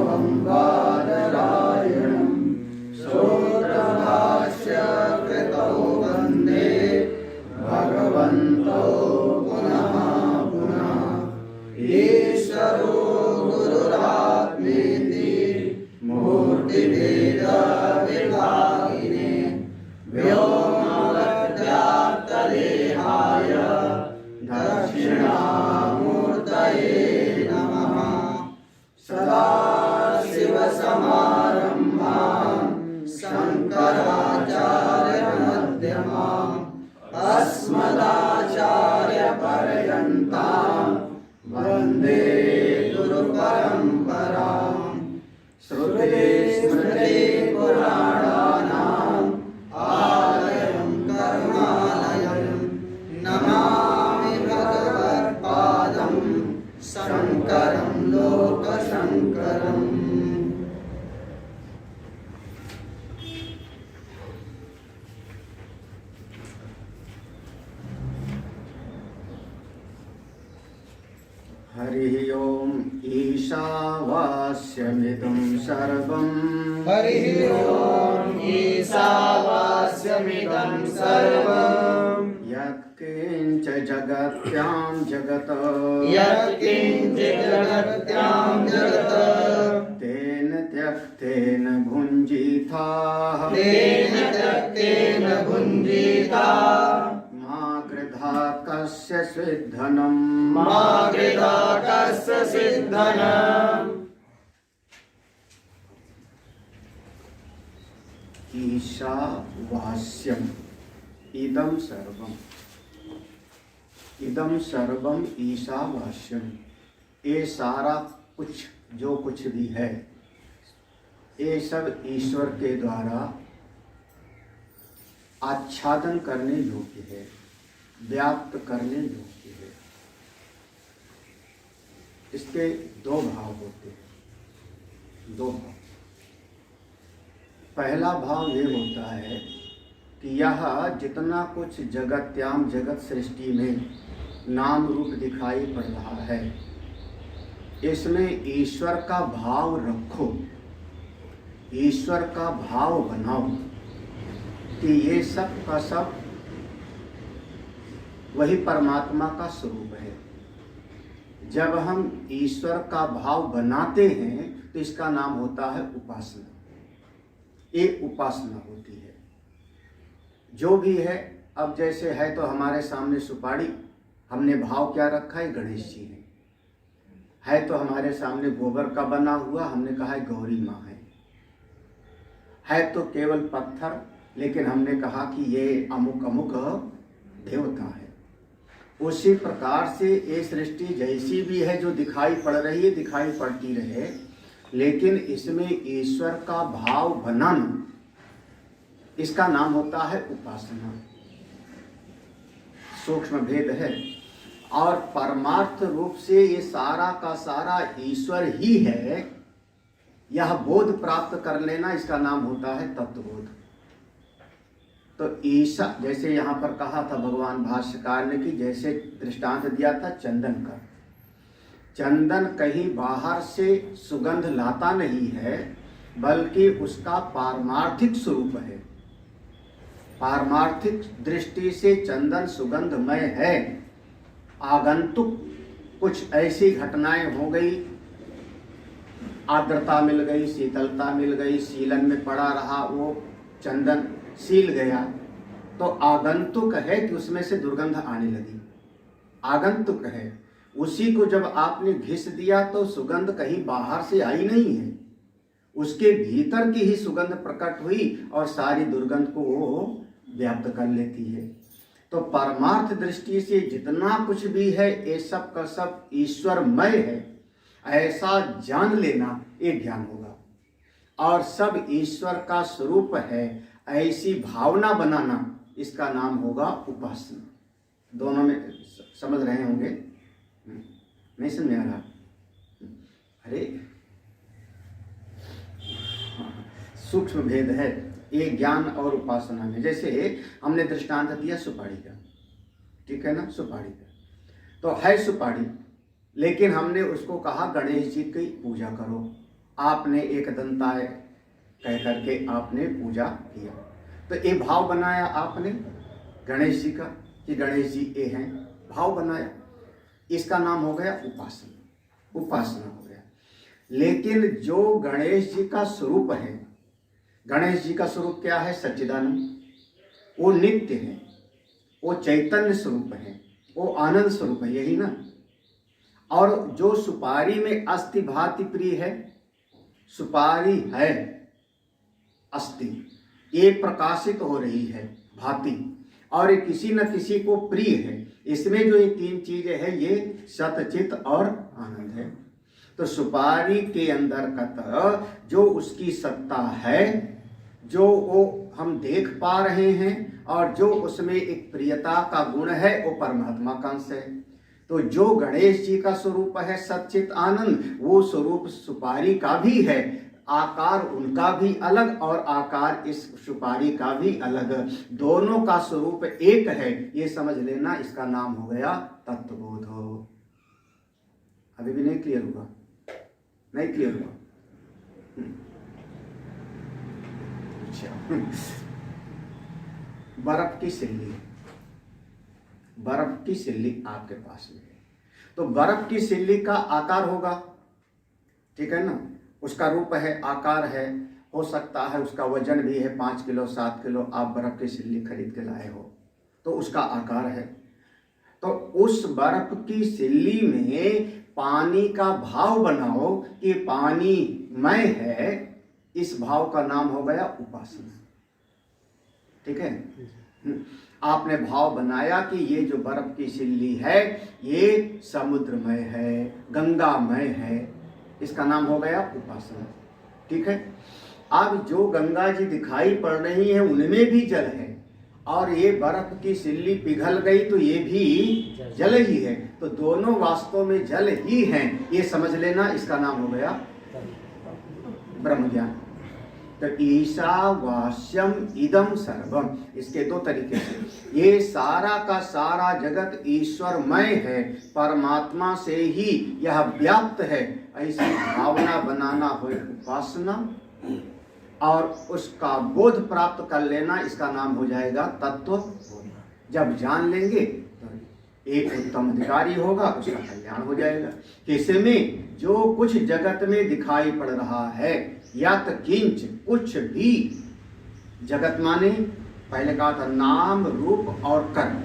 प्रणवं बादरायणं सूत्रभाष्यकृतौ वन्दे भगवन्तौ पुनः पुनः। ईश्वरो गुरुरात्मेति मूर्तिभेदविभागिने व्योमवद्व्याप्तदेहाय दक्षिणामूर्तये नमः। सदाशिवसमारम्भां शङ्कराचार्यमध्यमाम् अस्मदाचार्यपर्यन्तां वन्दे गुरुपरम्पराम्। श्रुतिस्मृतिपुराणानाम् आलयं करुणालयं नमामि भगवत्पादं शङ्करं लोकशङ्करम्। हरिः ओम् ईशावास्यमिदं सर्वं। हरिः ओम् ईशावास्यमिदं सर्वं। यत्किञ्च जगत्यां जगत् यत्किञ्चित् जगत्यां जगत् तेन त्यक्तेन भुञ्जीथाः तेन त्यक्तेन भुञ्जीता। मा गृधा कस्य स्विद्धनम् मा गृधा कस्य सिद्धनम्। ईशावास्यम् इदं सर्वम्। इदं सर्वम ईशावास्यम। ये सारा कुछ जो कुछ भी है ये सब ईश्वर के द्वारा आच्छादन करने योग्य है, व्याप्त करने योग्य है। इसके दो भाव होते हैं, दो भाव। पहला भाव ये होता है कि यह जितना कुछ जगत्याम जगत सृष्टि में नाम रूप दिखाई पड़ रहा है इसमें ईश्वर का भाव रखो, ईश्वर का भाव बनाओ कि ये सब का सब वही परमात्मा का स्वरूप है। जब हम ईश्वर का भाव बनाते हैं तो इसका नाम होता है उपासना। ये उपासना होती है जो भी है। अब जैसे है तो हमारे सामने सुपारी, हमने भाव क्या रखा है, गणेश जी है तो हमारे सामने गोबर का बना हुआ, हमने कहा है गौरी माँ है तो केवल पत्थर, लेकिन हमने कहा कि ये अमुक अमुक देवता है। उसी प्रकार से ये सृष्टि जैसी भी है जो दिखाई पड़ रही है दिखाई पड़ती रहे, लेकिन इसमें ईश्वर का भाव बनाना इसका नाम होता है उपासना। सूक्ष्म भेद है। और परमार्थ रूप से ये सारा का सारा ईश्वर ही है, यह बोध प्राप्त कर लेना इसका नाम होता है तत्वबोध। तो ईशा, जैसे यहाँ पर कहा था भगवान भाष्यकार ने कि जैसे दृष्टांत दिया था चंदन का। चंदन कहीं बाहर से सुगंध लाता नहीं है, बल्कि उसका पारमार्थिक स्वरूप है। पारमार्थिक दृष्टि से चंदन सुगंधमय है। आगंतुक कुछ ऐसी घटनाएं हो गई, आर्द्रता मिल गई, शीतलता मिल गई, सीलन में पड़ा रहा, वो चंदन सील गया, तो आगंतुक है कि उसमें से दुर्गंध आने लगी। आगंतुक है। उसी को जब आपने घिस दिया तो सुगंध कहीं बाहर से आई नहीं है, उसके भीतर की ही सुगंध प्रकट हुई और सारी दुर्गंध को वो व्याप्त कर लेती है। तो परमार्थ दृष्टि से जितना कुछ भी है ये सब का सब ईश्वरमय है, ऐसा जान लेना ये ज्ञान होगा। और सब ईश्वर का स्वरूप है ऐसी भावना बनाना इसका नाम होगा उपासना। दोनों में समझ रहे होंगे? नहीं समझ आ रहा? अरे सूक्ष्म भेद है ये ज्ञान और उपासना में। जैसे हमने दृष्टांत दिया सुपारी का, ठीक है ना, सुपारी का तो है सुपारी, लेकिन हमने उसको कहा गणेश जी की पूजा करो, आपने एक दंताय कह करके आपने पूजा किया, तो ये भाव बनाया आपने गणेश जी का कि गणेश जी ये हैं, भाव बनाया, इसका नाम हो गया उपासना। उपासना हो गया। लेकिन जो गणेश जी का स्वरूप है, गणेश जी का स्वरूप क्या है? सच्चिदानंद। वो नित्य है, वो चैतन्य स्वरूप है, वो आनंद स्वरूप है, यही ना। और जो सुपारी में अस्थि भाति प्रिय है, सुपारी है अस्थि, ये प्रकाशित हो रही है भाति, और ये किसी न किसी को प्रिय है। इसमें जो ये तीन चीजें हैं, ये सतचित और आनंद है। तो सुपारी के अंदर कत जो उसकी सत्ता है, जो वो हम देख पा रहे हैं, और जो उसमें एक प्रियता का गुण है, वो परमात्मा का अंश है। तो जो गणेश जी का स्वरूप है सच्चित आनंद, वो स्वरूप सुपारी का भी है, आकार उनका भी अलग और आकार इस सुपारी का भी अलग, दोनों का स्वरूप एक है, ये समझ लेना। इसका नाम हो गया तत्वबोध। अभी भी नहीं क्लियर हुआ? नहीं क्लियर हुआ? अच्छा, बर्फ की सिल्ली, बर्फ की सिल्ली आपके पास में है, तो बर्फ की सिल्ली का आकार होगा, ठीक है ना, उसका रूप है, आकार है, हो सकता है उसका वजन भी है 5 किलो 7 किलो, आप बर्फ की सिल्ली खरीद के लाए हो तो उसका आकार है। तो उस बर्फ की सिल्ली में पानी का भाव बनाओ कि पानी मैं है, इस भाव का नाम हो गया उपासना। ठीक है, आपने भाव बनाया कि ये जो बर्फ की सिल्ली है ये समुद्रमय है, गंगामय है, इसका नाम हो गया उपासना। ठीक है, अब जो गंगा जी दिखाई पड़ रही है उनमें भी जल है, और ये बर्फ की सिल्ली पिघल गई तो ये भी जल ही है, तो दोनों वास्तव में जल ही हैं, ये समझ लेना। इसका नाम हो गया ब्रह्म ज्ञान। तो ईशावास्यम इदम सर्वम, इसके दो तरीके से, ये सारा का सारा जगत ईश्वरमय है, परमात्मा से ही यह व्याप्त है, ऐसी भावना बनाना हो उपासना, और उसका बोध प्राप्त कर लेना, इसका नाम हो जाएगा तत्व। जब जान लेंगे तो एक उत्तम अधिकारी होगा, उसका कल्याण हो जाएगा। किसमें? जो कुछ जगत में दिखाई पड़ रहा है, यत किंच, कुछ भी जगत माने पहले कहा था नाम रूप और कर्म।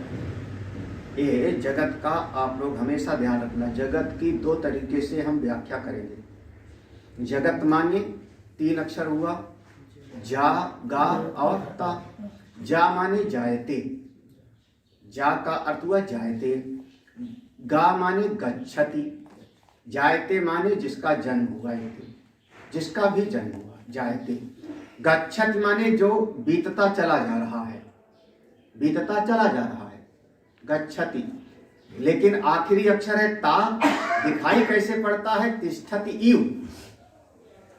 ये जगत का आप लोग हमेशा ध्यान रखना, जगत की दो तरीके से हम व्याख्या करेंगे। जगत माने 3 अक्षर हुआ, जा, गा और ता। जा माने जायते, जा का अर्थ हुआ जायते, गा माने गच्छति, जायते माने जिसका जन्म हुआ, जिसका भी जन्म हुआ, जायते। गच्छत माने जो बीतता चला जा रहा है, बीतता चला जा रहा है, गच्छति। लेकिन आखिरी अक्षर है ता, दिखाई कैसे पड़ता है? तिष्ठति इव,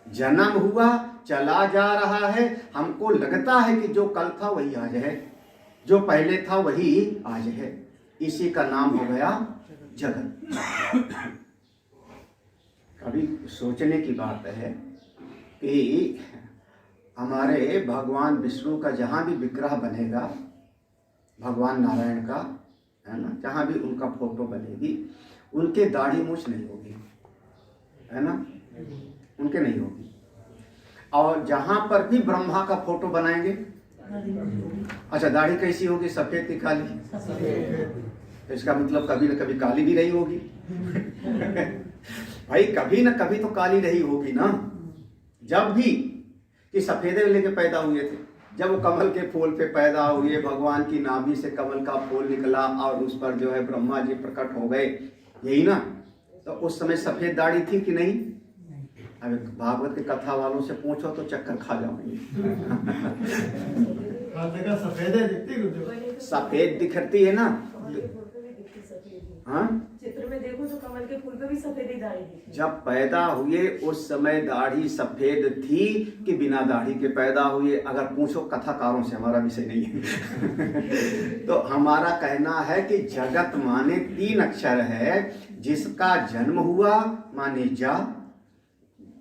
जन्म हुआ, चला जा रहा है, हमको लगता है कि जो कल था वही आज है, जो पहले था वही आज है, इसी का नाम हो गया जगत। अभी सोचने की बात है कि हमारे भगवान विष्णु का जहाँ भी विग्रह बनेगा, भगवान नारायण का, है ना, जहाँ भी उनका फोटो बनेगी, उनके दाढ़ी मूछ नहीं होगी, है ना, उनके नहीं होगी। और जहाँ पर भी ब्रह्मा का फोटो बनाएंगे, अच्छा दाढ़ी कैसी होगी? सफेद की काली? तो इसका मतलब कभी न कभी काली भी रही होगी। भाई कभी न कभी तो काली रही होगी ना। जब भी कि सफेदे लेके पैदा हुए थे, जब वो कमल के फूल पे पैदा हुए, भगवान की नाभि से कमल का फूल निकला और उस पर जो है ब्रह्मा जी प्रकट हो गए, यही ना। तो उस समय सफेद दाढ़ी थी कि नहीं? अब भागवत के कथा वालों से पूछो तो चक्कर खा जाओगे। सफेद दिखती है ना, हाँ, चित्र में देखो तो कमल के फूल पे भी सफेद ही दाढ़ी दिखती है। जब पैदा हुए उस समय दाढ़ी सफेद थी कि बिना दाढ़ी के पैदा हुए? अगर पूछो कथाकारों से, हमारा विषय नहीं है। तो हमारा कहना है कि जगत माने 3 अक्षर है, जिसका जन्म हुआ माने जा,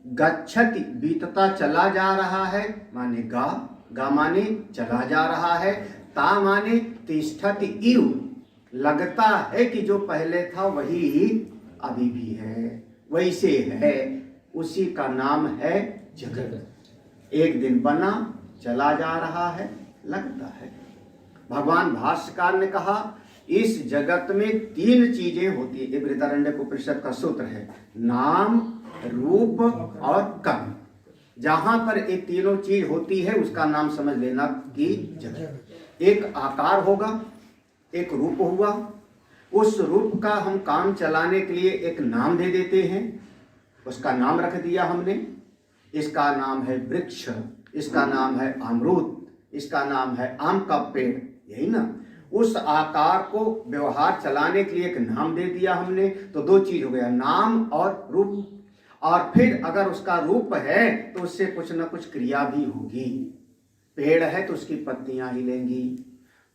गच्छति बीतता चला जा रहा है माने गा, गा माने चला जा रहा है, ता माने तिष्ठति इव लगता है कि जो पहले था वही अभी भी है, वैसे है, उसी का नाम है जगत। एक दिन बना चला जा रहा है, लगता है। भगवान भाष्यकार ने कहा इस जगत में 3 चीजें होती है। बृहदारण्यक उपनिषद का सूत्र है, नाम, रूप और कर्म। जहां पर ये तीनों चीज होती है उसका नाम समझ लेना कि जगत। एक आकार होगा, एक रूप हुआ, उस रूप का हम काम चलाने के लिए एक नाम दे देते हैं, उसका नाम रख दिया हमने। इसका नाम है वृक्ष, इसका नाम है अमरूद, इसका नाम है आम का पेड़, यही ना। उस आकार को व्यवहार चलाने के लिए एक नाम दे दिया हमने, तो 2 चीज हो गया, नाम और रूप। और फिर अगर उसका रूप है तो उससे कुछ ना कुछ क्रिया भी होगी। पेड़ है तो उसकी पत्तियां हिलेंगी,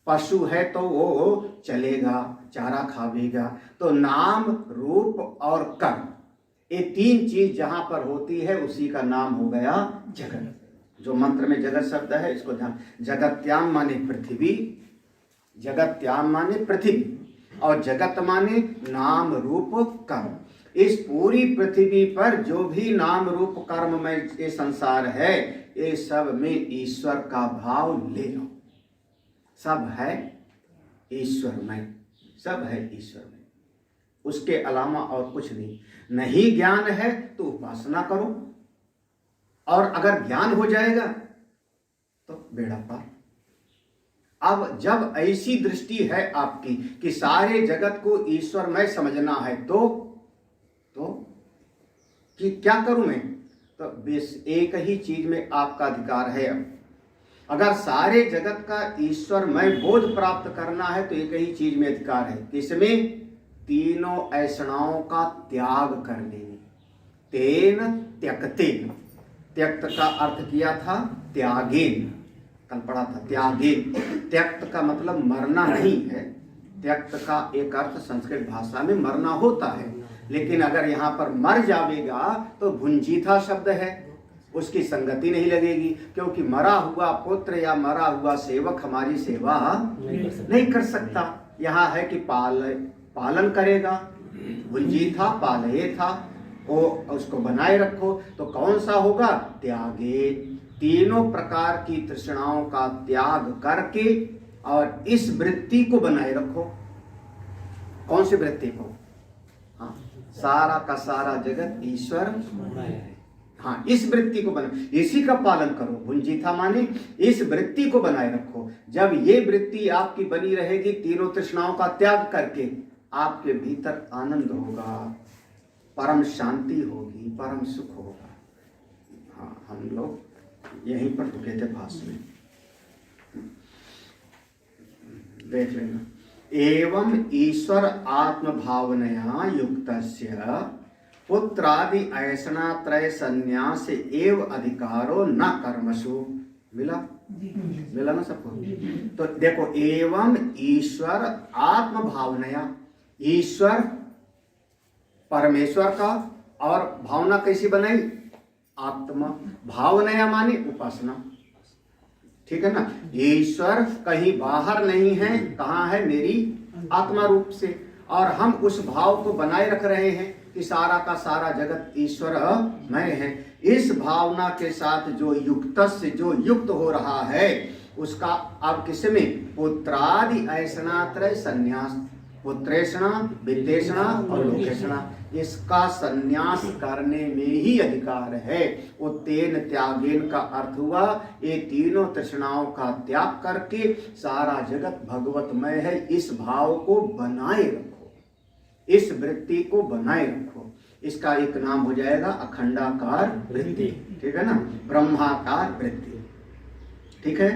पशु है तो वो चलेगा, चारा खावेगा। तो नाम, रूप और कर्म, ये 3 चीज जहां पर होती है उसी का नाम हो गया जगत। जो मंत्र में जगत शब्द है इसको ध्यान, जगत्याम माने पृथ्वी, जगत्याम माने पृथ्वी, और जगत माने नाम, रूप, कर्म। इस पूरी पृथ्वी पर जो भी नाम, रूप, कर्म में ये संसार है, ये सब में ईश्वर का भाव ले लो। सब है ईश्वर में, सब है ईश्वर में, उसके अलावा और कुछ नहीं। नहीं ज्ञान है तो उपासना करो, और अगर ज्ञान हो जाएगा तो बेड़ा पार। अब जब ऐसी दृष्टि है आपकी कि सारे जगत को ईश्वरमय समझना है, तो कि क्या करूं मैं, तो बस एक ही चीज में आपका अधिकार है। अब अगर सारे जगत का ईश्वरमय बोध प्राप्त करना है तो एक ही चीज में अधिकार है, किसमें? तीनों ऐषणाओं का त्याग करने में। तेन त्यक्तेन, त्यक्त का अर्थ किया था त्यागेन, कल पढ़ा था त्यागेन। त्यक्त का मतलब मरना नहीं है, त्यक्त का एक अर्थ संस्कृत भाषा में मरना होता है, लेकिन अगर यहाँ पर मर जावेगा तो भुंजीथा शब्द है, उसकी संगति नहीं लगेगी, क्योंकि मरा हुआ पुत्र या मरा हुआ सेवक हमारी सेवा नहीं कर सकता। यहाँ है कि पालन करेगा, भुंजीथा पालये था, वो उसको बनाए रखो। तो कौन सा होगा? त्यागे, तीनों प्रकार की तृष्णाओं का त्याग करके और इस वृत्ति को बनाए रखो। कौन सी वृत्ति को? हाँ, सारा का सारा जगत ईश्वर, हाँ, इस वृत्ति को बना, इसी का पालन करो। भुंजीथा माने इस वृत्ति को बनाए रखो। जब ये वृत्ति आपकी बनी रहेगी, तीनों तृष्णाओं का त्याग करके, आपके भीतर आनंद होगा, परम शांति होगी, परम सुख होगा। हाँ, हम लोग यहीं पर रुके थे भाष्य में, देख लेना। एवं ईश्वर आत्म भावनया युक्तस्य पुत्रादि ऐषणात्रय संन्यास एव अधिकारो न कर्मसु। मिला ना सबको? तो देखो, एवं ईश्वर आत्म भावनया, ईश्वर परमेश्वर का, और भावना कैसी बनाई? आत्मा। भावनया माने उपासना, ठीक है ना। ईश्वर कहीं बाहर नहीं है, कहाँ है? मेरी आत्मा रूप से। और हम उस भाव को बनाए रख रहे हैं कि सारा का सारा जगत ईश्वरमय है। इस भावना के साथ जो युक्त हो रहा है, उसका अब किसमें? पुत्रादि ऐषणात्रय संन्यास, पुत्रेषणा, वित्तेषणा और लोकेषणा, इसका संन्यास करने में ही अधिकार है। वो तेन त्यागेन का अर्थ हुआ ये तीनों तृष्णाओं का त्याग करके सारा जगत भगवतमय है, इस भाव को बनाए रखो, इस वृत्ति को बनाए रखो। इसका एक नाम हो जाएगा अखंडाकार वृत्ति, ठीक है ना, ब्रह्माकार वृत्ति, ठीक है,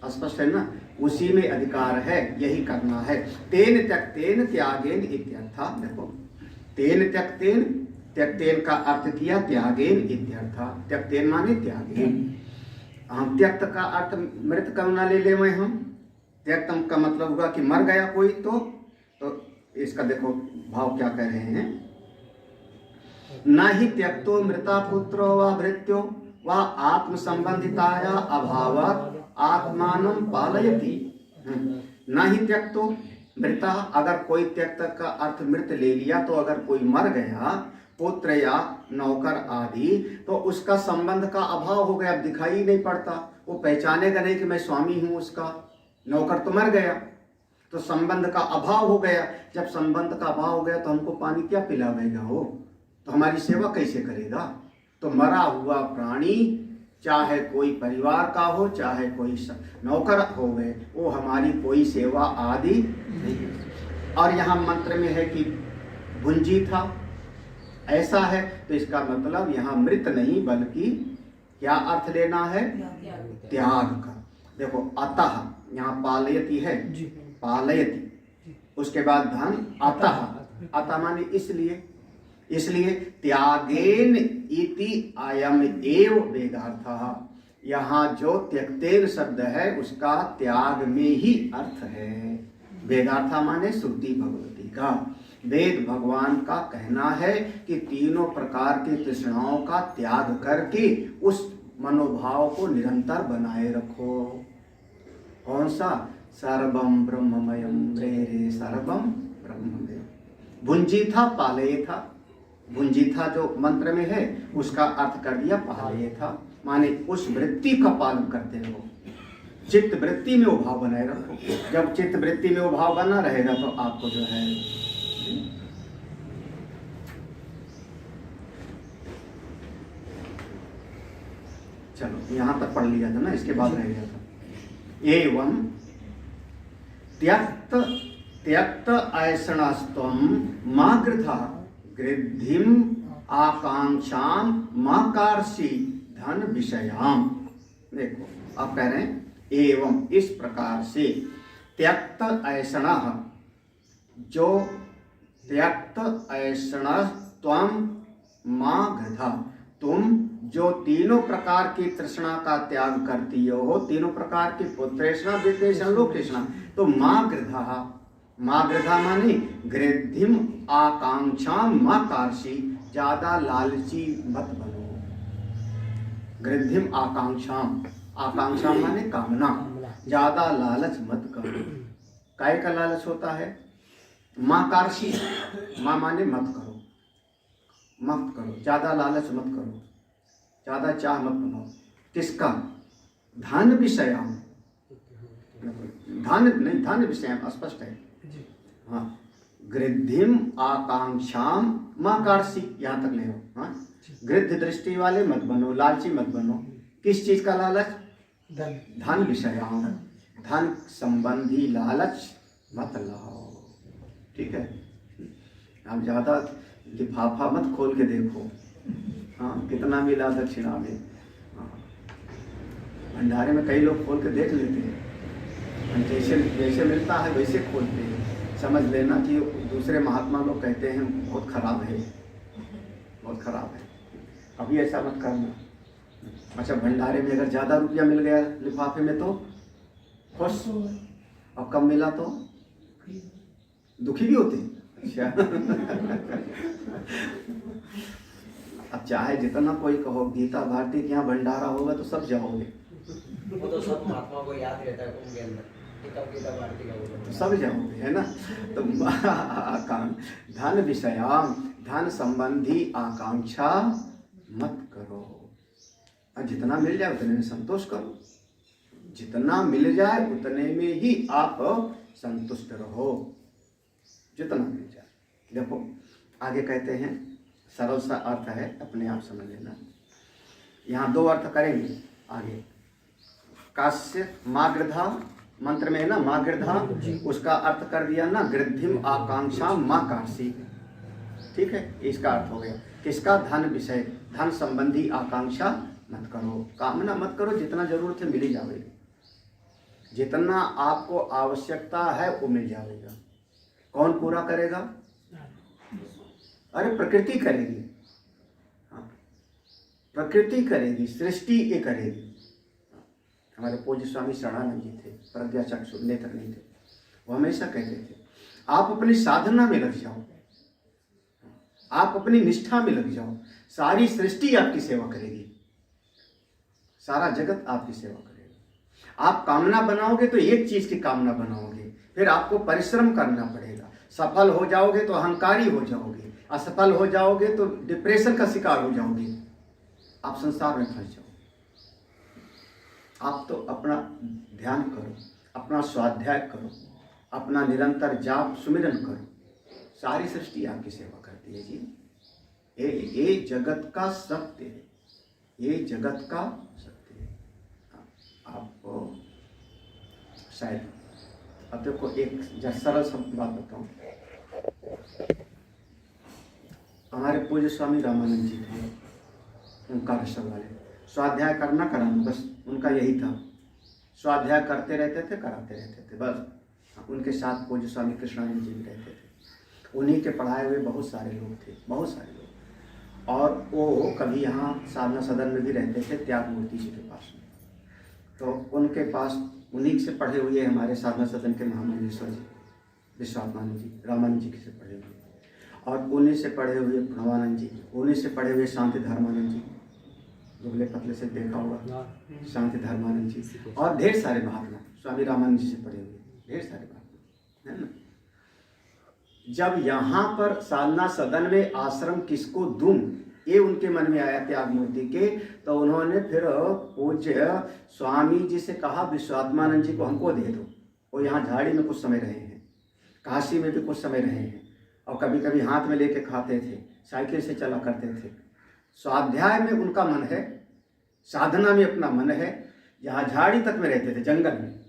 स्पष्ट है ना। उसी में अधिकार है, यही करना है। तेन त्यक्तेन त्यागेन इत्यर्था। देखो, तेन त्यक्तेन, त्यक्तेन का अर्थ किया त्यागेन इत्यर्था। त्यक्तेन माने त्यागेन। हम त्यक्त का अर्थ मृत करना ले ले हम, त्यक्तम का मतलब हुआ कि मर गया कोई, तो इसका देखो भाव क्या कह रहे हैं। न ही त्यक्तो मृता पुत्रो व भृत्यो व आत्म संबंधिताया अभावात् आत्मानं पालयति। न ही त्यक्तो मृता, अगर कोई त्यक्त का अर्थ मृत ले लिया तो अगर कोई मर गया, पुत्र या नौकर आदि, तो उसका संबंध का अभाव हो गया, अब दिखाई ही नहीं पड़ता, वो पहचानेगा नहीं कि मैं स्वामी हूं उसका। नौकर तो मर गया तो संबंध का अभाव हो गया। जब संबंध का अभाव हो गया तो हमको पानी क्या पिलावेगा हो, तो हमारी सेवा कैसे करेगा। तो मरा हुआ प्राणी चाहे कोई परिवार का हो चाहे कोई नौकर हो गए, वो हमारी कोई सेवा आदि नहीं। और यहाँ मंत्र में है कि भुंजी था, ऐसा है तो इसका मतलब यहाँ मृत नहीं बल्कि क्या अर्थ लेना है, त्याग का। देखो अतः यहाँ पालयति है, पालयति, उसके बाद धन अतः, अतः माने इसलिए, इसलिए त्यागेन इति अयम एव वेदार्थः। यहाँ जो त्यक्तेन शब्द है उसका त्याग में ही अर्थ है। वेदार्थ माने श्रुति भगवती का, वेद भगवान का कहना है कि तीनों प्रकार की तृष्णाओं का त्याग करके उस मनोभाव को निरंतर बनाए रखो। कौन सा, सर्वम ब्रह्ममयम रे सर्वम ब्रह्ममयम। भुंजी था पालय था, भुंजी था जो मंत्र में है उसका अर्थ कर दिया पालय था, माने उस वृत्ति का पालन करते रहो, चित्त वृत्ति में वो भाव बनाए रखो। जब चित्त वृत्ति में वो भाव बना रहेगा तो आपको जो है चलो यहां तक पढ़ लिया था ना, इसके बाद रह गया था। एवं त्यक्त त्यक्त ऐषणस्त्वं मा गृथा गृद्धिम आकांक्षाम मा कार्षि धन विषयाम। देखो आप कह रहे हैं एवं इस प्रकार से त्यक्त ऐषण, जो त्यक्त ऐषण त्वं मा गृधा, तुम जो तीनों प्रकार की तृष्णा का त्याग करती हो, तीनों प्रकार की पुत्रेषणा वित्तेषणा लोकेषणा, तो माँ गृधा, माँ गृधा माने गृद्धिम आकांक्षा माँ कार्षि, ज्यादा लालची मत बनो। गृद्धिम आकांक्षा, आकांक्षा माने कामना, ज्यादा लालच मत करो। काय का लालच होता है, माँ कार्षि, माँ माने मत करो, मत करो, ज्यादा लालच मत करो, ज्यादा चाह मत बनाओ। किसका, धन विषयाम, धन नहीं, धन विषयाम स्पष्ट है। हाँ, गृद्धिम आकांक्षाम माँ कार्षि, यहाँ तक नहीं हो। हाँ, गृद्ध दृष्टि वाले मत बनो, लालची मत बनो। किस चीज का लालच, धन विषयाम, धन संबंधी लालच मत लाओ। ठीक है, आप ज्यादा लिफाफा मत खोल के देखो। हाँ, कितना मिला दक्षिणा में। हाँ, भंडारे में कई लोग खोल के देख लेते हैं, जैसे जैसे मिलता है वैसे खोलते हैं। समझ लेना कि दूसरे महात्मा लोग कहते हैं बहुत खराब है, बहुत खराब है, अभी ऐसा मत करना। अच्छा, भंडारे में अगर ज़्यादा रुपया मिल गया लिफाफे में तो खुश, और कम मिला तो दुखी भी होते। अच्छा अब चाहे जितना कोई कहो, गीता भारती के यहाँ भंडारा होगा तो सब जाओगे, वो तो सब महात्मा को याद रहता है उनके अंदर, गीता भारती का वो सब जाओगे, है ना। तो धन विषयाम, धन संबंधी आकांक्षा मत करो। और जितना मिल जाए उतने में संतोष करो, जितना मिल जाए उतने में ही आप संतुष्ट रहो, जितना मिल जाए। देखो आगे कहते हैं, सरल सा अर्थ है, अपने आप समझ लेना। यहाँ दो अर्थ करेंगे आगे। काश्य माँ गृधा, मंत्र में है ना माँ गृधा, उसका अर्थ कर दिया ना गृद्धिम आकांक्षा माँ कार्षि। ठीक है, इसका अर्थ हो गया किसका, धन विषय, धन संबंधी आकांक्षा मत करो, कामना मत करो। जितना जरूरत है मिल ही जाएगा, जितना आपको आवश्यकता है वो मिल जाएगा। कौन पूरा करेगा, अरे प्रकृति करेगी। हाँ, प्रकृति करेगी, सृष्टि ये करेगी। हमारे पूज्य स्वामी शरणानंद जी थे, प्रज्ञा चक्षु नेत्र नहीं थे, वो हमेशा कहते थे आप अपनी साधना में लग जाओ, आप अपनी निष्ठा में लग जाओ, सारी सृष्टि आपकी सेवा करेगी, सारा जगत आपकी सेवा करेगा। आप कामना बनाओगे तो एक चीज की कामना बनाओगे, फिर आपको परिश्रम करना पड़ेगा। सफल हो जाओगे तो अहंकारी हो जाओगे, असफल हो जाओगे तो डिप्रेशन का शिकार हो जाओगे, आप संसार में फंस जाओगे। आप तो अपना ध्यान करो, अपना स्वाध्याय करो, अपना निरंतर जाप सुमिरन करो, सारी सृष्टि आपकी सेवा करती है जी। ये जगत का सत्य है, ये जगत का सत्य है। आपको शायद अब देखो एक सरल बात बताऊं। हमारे पूज्य स्वामी रामानंद जी थे, ओंकार वाले, स्वाध्याय करना कराना बस उनका यही था। स्वाध्याय करते रहते थे, कराते रहते थे बस। उनके साथ पूज्य स्वामी कृष्णानंद जी भी रहते थे। उन्हीं के पढ़ाए हुए बहुत सारे लोग थे, बहुत सारे लोग। और वो कभी यहाँ साधना सदन में भी रहते थे, त्याग मूर्ति जी के पास में। तो उनके पास उन्हीं से पढ़े हुए हमारे साधना सदन के महामंडलेश्वर जी, विश्वात्मानंद जी, रामानंद जी से पढ़े हुए, और उन्हीं से पढ़े हुए प्रणवानंद जी, उन्हीं से पढ़े हुए शांति धर्मानंद जी, दुबले पतले से देखा होगा, शांति धर्मानंद जी, और ढेर सारे महात्मा स्वामी रामानंद जी से पढ़े हुए ढेर सारे महात्मा, है ना। जब यहाँ पर साधना सदन में आश्रम किसको दूं, ये उनके मन में आया त्याग मूर्ति के, तो उन्होंने फिर पूज्य स्वामी जी से कहा विश्वात्मानंद जी को हमको दे दो। वो यहाँ झाड़ी में कुछ समय रहे हैं, काशी में भी कुछ समय रहे हैं, और कभी कभी हाथ में लेके खाते थे, साइकिल से चला करते थे। स्वाध्याय में उनका मन है, साधना में अपना मन है। यहाँ झाड़ी तक में रहते थे, जंगल में,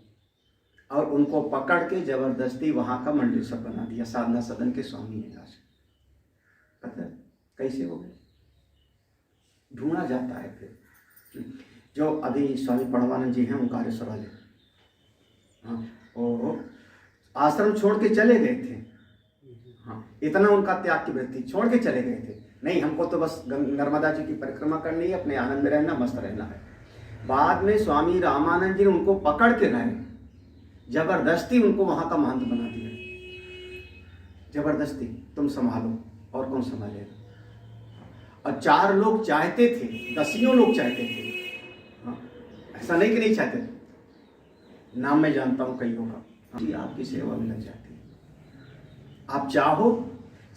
और उनको पकड़ के जबरदस्ती वहाँ का मंडलेश्वर बना दिया, साधना सदन के स्वामी ने। पता है कैसे हो गए, ढूंढा जाता है फिर। जो अभी स्वामी प्रणवानंद जी हैं ओंकारेश्वर वाले, हाँ, वो आश्रम छोड़ के चले गए थे। हाँ, इतना उनका त्याग की वृत्ति, छोड़ के चले गए थे। नहीं, हमको तो बस नर्मदा जी की परिक्रमा करनी है, अपने आनंद में रहना, मस्त रहना है। बाद में स्वामी रामानंद जी ने उनको पकड़ के लाए, जबरदस्ती उनको वहां का महंत बना दिया। जबरदस्ती, तुम संभालो, और कौन संभालेगा। और 4 लोग चाहते थे, 10 लोग चाहते थे। हाँ, ऐसा नहीं कि नहीं चाहते थे, नाम मैं जानता हूं कईयों का। आपकी सेवा में लग जाती है। आप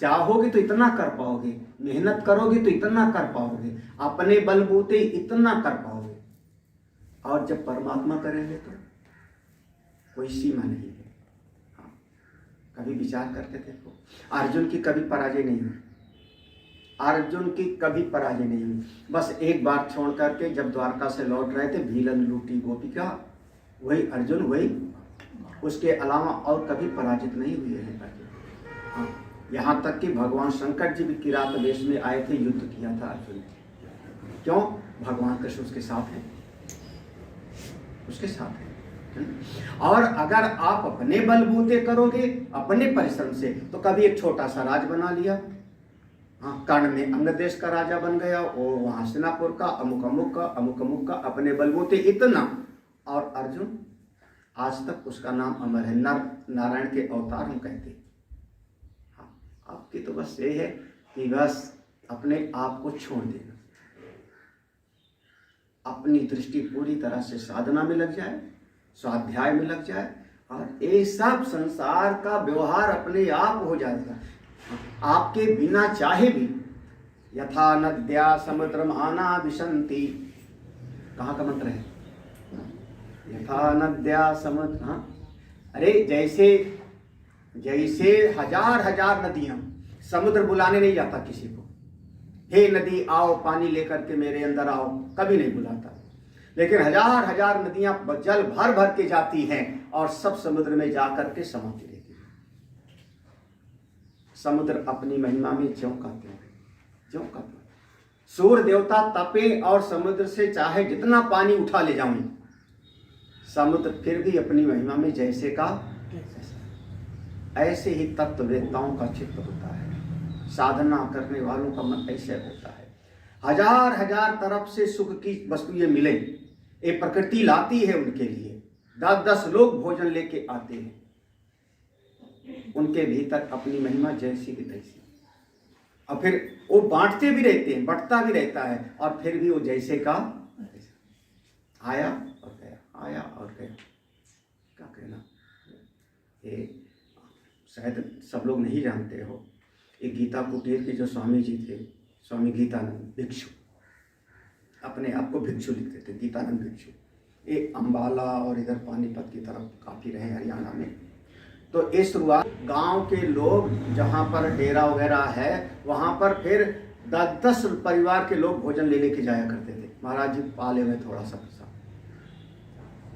चाहोगे तो इतना कर पाओगे, मेहनत करोगे तो इतना कर पाओगे, अपने बलबूते इतना कर पाओगे। और जब परमात्मा करेंगे तो कोई सीमा नहीं है। हाँ, कभी विचार करके देखो, अर्जुन की कभी पराजय नहीं हुई, अर्जुन की कभी पराजय नहीं हुई। बस एक बार छोड़ करके जब द्वारका से लौट रहे थे, भीलन लूटी गोपिका, वही अर्जुन, वही, उसके अलावा और कभी पराजित नहीं हुए हैं। हाँ, यहाँ तक कि भगवान शंकर जी भी किरात वेश में आए थे, युद्ध किया था अर्जुन। क्यों? भगवान कृष्ण उसके साथ हैं, उसके साथ हैं। और अगर आप अपने बलबूते करोगे, अपने परिश्रम से, तो कभी एक छोटा सा राज बना लिया। हाँ, कर्ण ने अंग देश का राजा बन गया, वो वहां हस्तिनापुर का, अमुक अमुक का, अपने बलबूते इतना। और अर्जुन आज तक उसका नाम अमर है, नर नारायण के अवतार हम कहते हैं। हाँ, आपकी तो बस ये है कि बस अपने आप को छोड़ देना, अपनी दृष्टि पूरी तरह से साधना में लग जाए, स्वाध्याय में लग जाए, और ये सब संसार का व्यवहार अपने आप हो जाएगा, आपके बिना चाहे भी। यथा नद्या समुद्रम आना विशंति, कहाँ का मंत्र है? यथा नद्या समुद्र, हाँ, अरे जैसे हजार नदियां, समुद्र बुलाने नहीं जाता किसी को, हे नदी आओ पानी लेकर के मेरे अंदर आओ, कभी नहीं बुलाता। लेकिन हजार नदियां जल भर भर के जाती हैं, और सब समुद्र में जाकर के समाती रहती है। समुद्र अपनी महिमा में ज्यों का त्यों। सूर्य देवता तपे और समुद्र से चाहे जितना पानी उठा ले जाऊं, समुद्र फिर भी अपनी महिमा में जैसे का ऐसे ही तत्ववेत्ताओं का चित्त होता है, साधना करने वालों का मन ऐसे होता है। हजार तरफ से सुख की वस्तुएं मिले, ये प्रकृति लाती है उनके लिए। 10 लोग भोजन लेके आते हैं, उनके भीतर अपनी महिमा जैसी की तैसी। और फिर वो बांटते भी रहते हैं, बंटता भी रहता है, और फिर भी वो जैसे का आया और गया, आया और गया। क्या कहना, ये शायद सब लोग नहीं जानते हो, ये गीता कुटीर के जो स्वामी जी थे, स्वामी गीतानंद भिक्षु, अपने आप को भिक्षु लिखते थे, गीतानंद भिक्षु। ये अम्बाला और इधर पानीपत की तरफ काफ़ी रहे, हरियाणा में। तो ये शुरुआत गांव के लोग, जहाँ पर डेरा वगैरह है, वहाँ पर फिर 10-10 परिवार के लोग भोजन ले लेके जाया करते थे। महाराज जी पाले हुए थोड़ा सा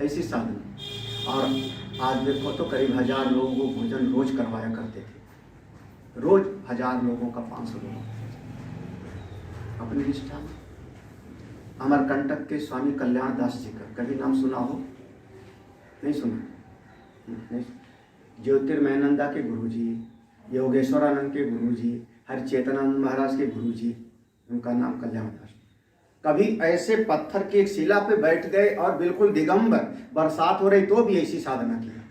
ऐसी साधना। और आज देखो तो करीब 1000 लोगों को भोजन रोज करवाया करते थे, रोज 1000 लोगों का 500 लोगों का। अपनी निष्ठा में अमरकंटक के स्वामी कल्याण दास जी का कभी नाम सुना हो? नहीं सुना? नहीं। ज्योतिर्मयानंदा के गुरुजी, योगेश्वरानंद के गुरुजी, हरिचेतनानंद महाराज के गुरुजी, उनका नाम कल्याण दास। कभी ऐसे पत्थर की एक शिला पे बैठ गए और बिल्कुल दिगंबर, बरसात हो रही तो भी ऐसी साधना किया,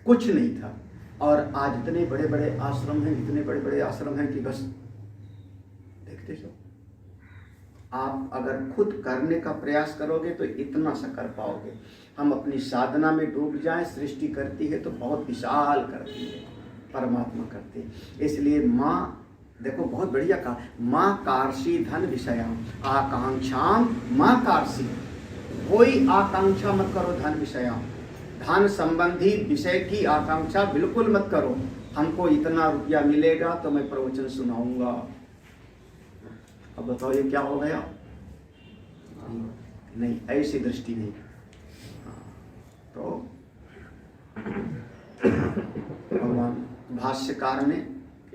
कुछ नहीं था। और आज इतने बड़े बड़े आश्रम हैं, इतने बड़े बड़े आश्रम हैं कि बस देखते जाओ। आप अगर खुद करने का प्रयास करोगे तो इतना सा कर पाओगे। हम अपनी साधना में डूब जाएं, सृष्टि करती है तो बहुत विशाल करती है, परमात्मा करती है। इसलिए माँ, देखो बहुत बढ़िया कहा, माँ कार्षी धन विषयाम आकांक्षाम माँ कार्षी। कोई आकांक्षा मत करो धन विषयाम, धन संबंधी विषय की आकांक्षा बिल्कुल मत करो। हमको इतना रुपया मिलेगा तो मैं प्रवचन सुनाऊंगा। अब बताओ ये क्या हो गया? नहीं, ऐसी दृष्टि नहीं। तो भगवान भाष्यकार ने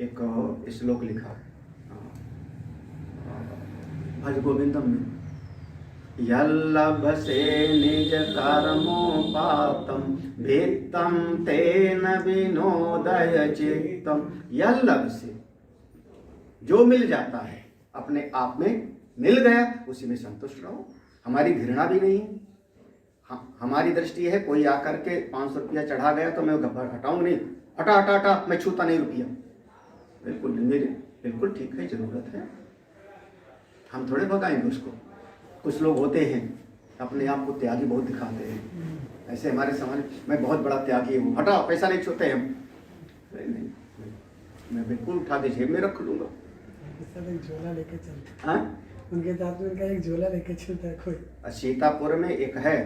एक श्लोक लिखा भज गोविंदम में, यल्लभसे निज कर्मोपातम भित्तम तेन विनोदय चित्तम। यल्लभ से, जो मिल जाता है अपने आप में मिल गया, उसी में संतुष्ट रहो। हमारी घृणा भी नहीं है। हमारी दृष्टि है, कोई आकर के 500 रुपया चढ़ा गया तो मैं हटाऊंगा नहीं, हटा हटा हटा, मैं छूता नहीं रुपया। बिल्कुल मेरे, बिल्कुल ठीक है, जरूरत है, हम थोड़े भगाएंगे उसको। कुछ लोग होते हैं अपने आप को त्यागी बहुत दिखाते हैं, ऐसे हमारे समाज मैं बहुत बड़ा त्यागी हूँ, हटा पैसा नहीं छूते हम। नहीं, मैं बिल्कुल उठा के जेब में रख लूंगा। एक झोला लेके चलता है, उनके साथ में उनका एक झोला लेके चलता है कोई। सीतापुर में एक है,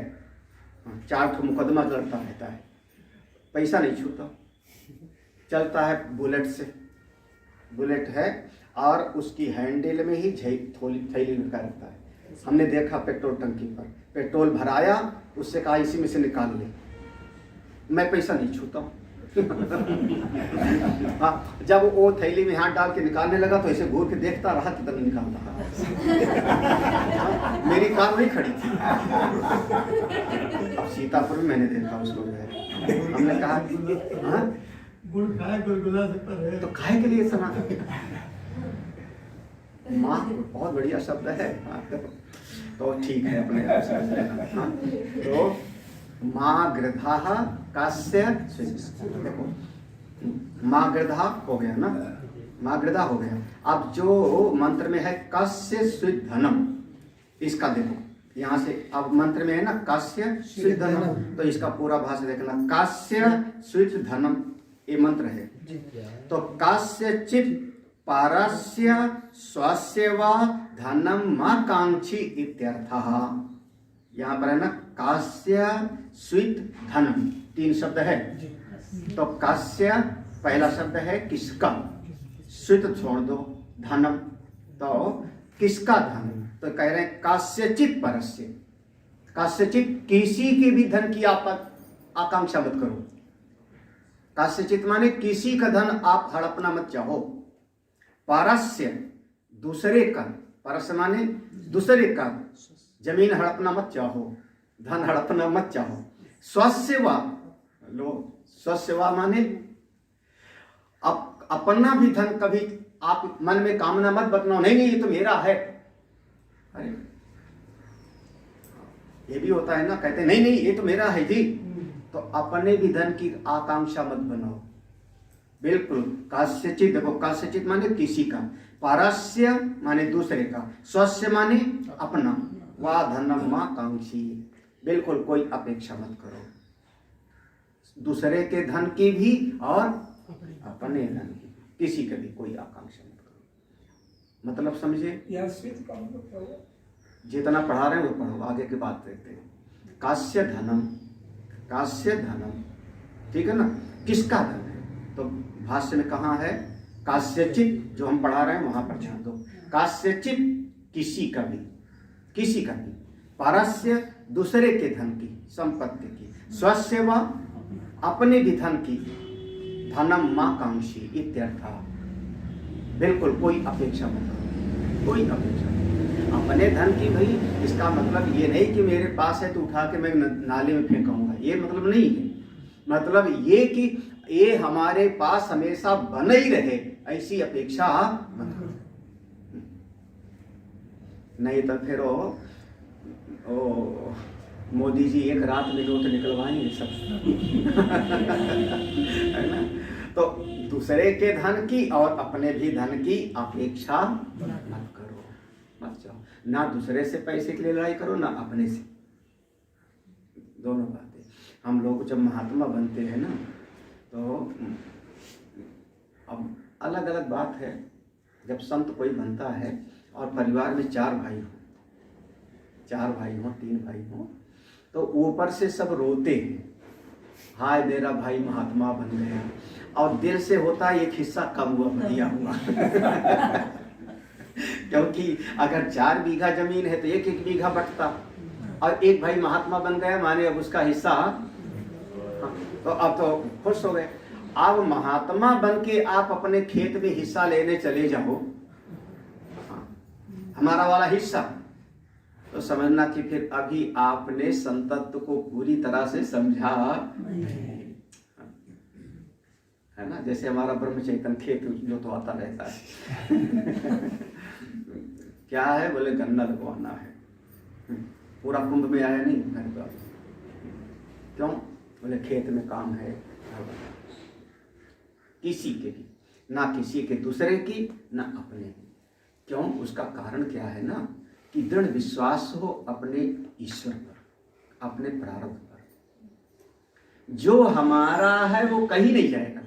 4 ठो मुकदमा लड़ता रहता है, पैसा नहीं छूता, चलता है बुलेट से, बुलेट है और उसकी हैंडल में ही थैली लगा रहता है। हमने देखा पेट्रोल टंकी पर, पेट्रोल भराया, उससे कहा इसी में से निकाल ले, मैं पैसा नहीं छूता हूँ। हाँ, जब वो थैली में हाथ डाल के निकालने लगा तो ऐसे घूर के देखता रहा कितना निकाल रहा। मेरी कार नहीं खड़ी थी। अब सीतापुर में मैंने देखा उसको, हमने कहा हाँ गुड़ खाए गुलगुला से पर है तो खाए के लिए सना। माँ बहुत बढ़िया शब्द है, तो ठीक है अपने आप समझ लेना। हाँ, तो माँ गृधा कास्य, देखो माँ गृधा हो गया ना, माँ गृधा हो गया। अब जो मंत्र में है कास्य स्वित धनम, इसका देखो यहाँ से, अब मंत्र में है ना कास्य स्वित धनम, तो इसका पूरा भाषा देखना, कास्य स्वित धनम ये मंत्र है। तो कास्य चित पारस्य स्वस्य वा धनम माकांक्षी इत्यर्थः। यहाँ पर है ना कास्य स्वित धनम, 3 शब्द है। तो कास्य पहला शब्द है किसका, स्वित छोड़ दो, धनम तो किसका धन, तो कह रहे हैं कास्यचित परस्य, कास्यचित किसी के भी धन की आप आकांक्षा मत करो। कास्यचित माने किसी का धन आप हड़पना मत चाहो। पारस्य दूसरे का, परस्य माने दूसरे का, जमीन हड़पना मत चाहो, धन हड़पना मत चाहो। स्वस्यवा लो, स्वस्यवा माने अपना भी धन कभी आप मन में कामना मत बतनाओ, नहीं नहीं ये तो मेरा है। अरे ये भी होता है ना, कहते नहीं नहीं ये तो मेरा है जी, तो अपने भी धन की आकांक्षा मत बनाओ। बिल्कुल। कास्यचित, देखो कास्यचित माने किसी का, पारस्य माने दूसरे का, स्वस्य माने अपना, वा धनम मा कांक्षी, बिल्कुल कोई अपेक्षा मत करो दूसरे के धन की भी और अपने धन की, किसी का भी कोई आकांक्षा मत करो। मतलब समझे? यार स्विच का मतलब क्या हुआ? जितना पढ़ा रहे हैं वो पढ़ो, आगे की बात देखते हैं। कास्य धनम, कास्य धनम, ठीक है ना, किसका धन है? तो भाष्य में कहाँ है? कास्यचित, जो हम पढ़ा रहे हैं वहां पर ध्यान दो। कास्यचित किसी का भी, किसी का भी, पारस्य दूसरे के धन की, संपत्ति की, स्वस्य व अपने भी धन की, धनम मां कांक्षी इत्यर्थ, बिल्कुल कोई अपेक्षा मत करो, कोई अपेक्षा नहीं। अपने धन की भाई, इसका मतलब ये नहीं कि मेरे पास है तो उठा के मैं नाले में फेंकूंगा, ये मतलब नहीं है। मतलब ये कि ये हमारे पास हमेशा बना ही रहे, ऐसी अपेक्षा मत करो। नहीं तो फिर ओ मोदी जी एक रात में नोट निकलवाएंगे सब है ना। तो दूसरे के धन की और अपने भी धन की अपेक्षा मत करो, मत जाओ। ना दूसरे से पैसे के लिए लड़ाई करो, ना अपने से, दोनों बातें। हम लोग जब महात्मा बनते हैं ना, तो अब अलग अलग बात है, जब संत कोई बनता है और परिवार में 4 भाई हो, 4 भाई हो, 3 भाई हो, तो ऊपर से सब रोते हैं, हाय मेरा भाई महात्मा बन गया, और दिल से होता है एक हिस्सा कम हुआ, बढ़िया हुआ क्योंकि अगर 4 बीघा जमीन है तो 1-1 बीघा बंटता, और एक भाई महात्मा बन गया माने अब उसका हिस्सा, तो अब तो खुश हो गए। अब महात्मा बन के आप अपने खेत में हिस्सा लेने चले जाओ, हमारा वाला हिस्सा, तो समझना कि फिर अभी आपने संतत्व को पूरी तरह से समझा है ना। जैसे हमारा ब्रह्म चैतन्य खेत जो तो आता रहता है क्या है, बोले गन्ना लगवाना है, पूरा कुंभ में आया नहीं घर पर, क्यों? बोले खेत में काम है, किसी के भी, ना किसी के दूसरे की, ना अपने की। क्यों? उसका कारण क्या है ना, कि दृढ़ विश्वास हो अपने ईश्वर पर, अपने प्रारब्ध पर। जो हमारा है वो कहीं नहीं जाएगा,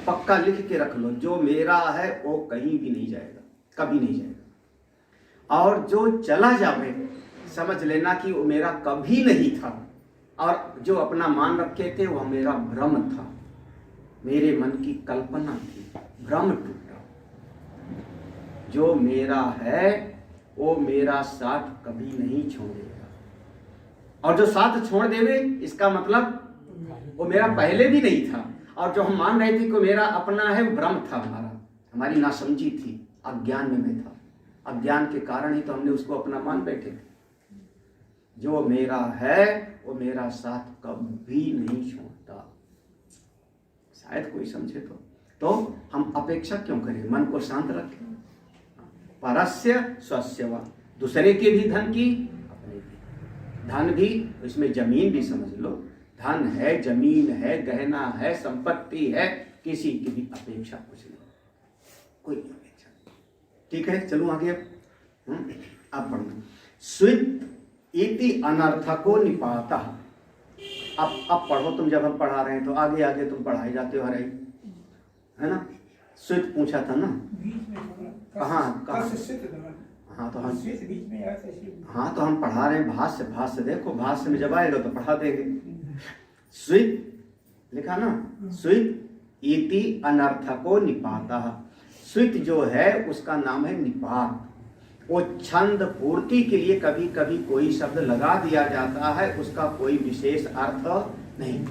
पक्का लिख के रख लो, जो मेरा है वो कहीं भी नहीं जाएगा, कभी नहीं जाएगा। और जो चला जावे समझ लेना कि वो मेरा कभी नहीं था, और जो अपना मान रखे थे वो मेरा भ्रम था, मेरे मन की कल्पना थी, भ्रम टूटा। जो मेरा है वो मेरा साथ कभी नहीं छोड़ेगा, और जो साथ छोड़ देवे इसका मतलब वो मेरा पहले भी नहीं था, और जो हम मान रहे थे कि मेरा अपना है वो भ्रम था, हमारी नासमझी थी, अज्ञान में मैं था, अज्ञान के कारण ही तो हमने उसको अपना मान बैठे थे। जो मेरा है वो मेरा साथ कभी नहीं छोड़ता, शायद कोई समझे तो हम अपेक्षा क्यों करें, मन को शांत रखें। परस्य स्वस्य वा, दूसरे के भी धन की, अपने भी धन भी, इसमें जमीन भी समझ लो, धन है, जमीन है, गहना है, संपत्ति है, किसी की भी अपेक्षा कुछ नहीं, कोई अपेक्षा नहीं। ठीक है, चलो आगे। अब पढ़ना, स्वित इति अनर्थको निपाता। अब पढ़ो तुम, जब हम पढ़ा रहे हैं तो आगे आगे तुम पढ़ाए जाते हो, है ना। स्वित पूछा था ना, कहाँ? हाँ तो हम पढ़ा रहे हैं भाष्य, भाष्य देखो, भाष्य में जब आएगा तो पढ़ा देंगे। स्वित लिखा ना, स्वित इति अनर्थको निपाता। स्वित जो है उसका नाम है निपात। वो छंद पूर्ति के लिए कभी कभी कोई शब्द लगा दिया जाता है, उसका कोई विशेष अर्थ नहीं।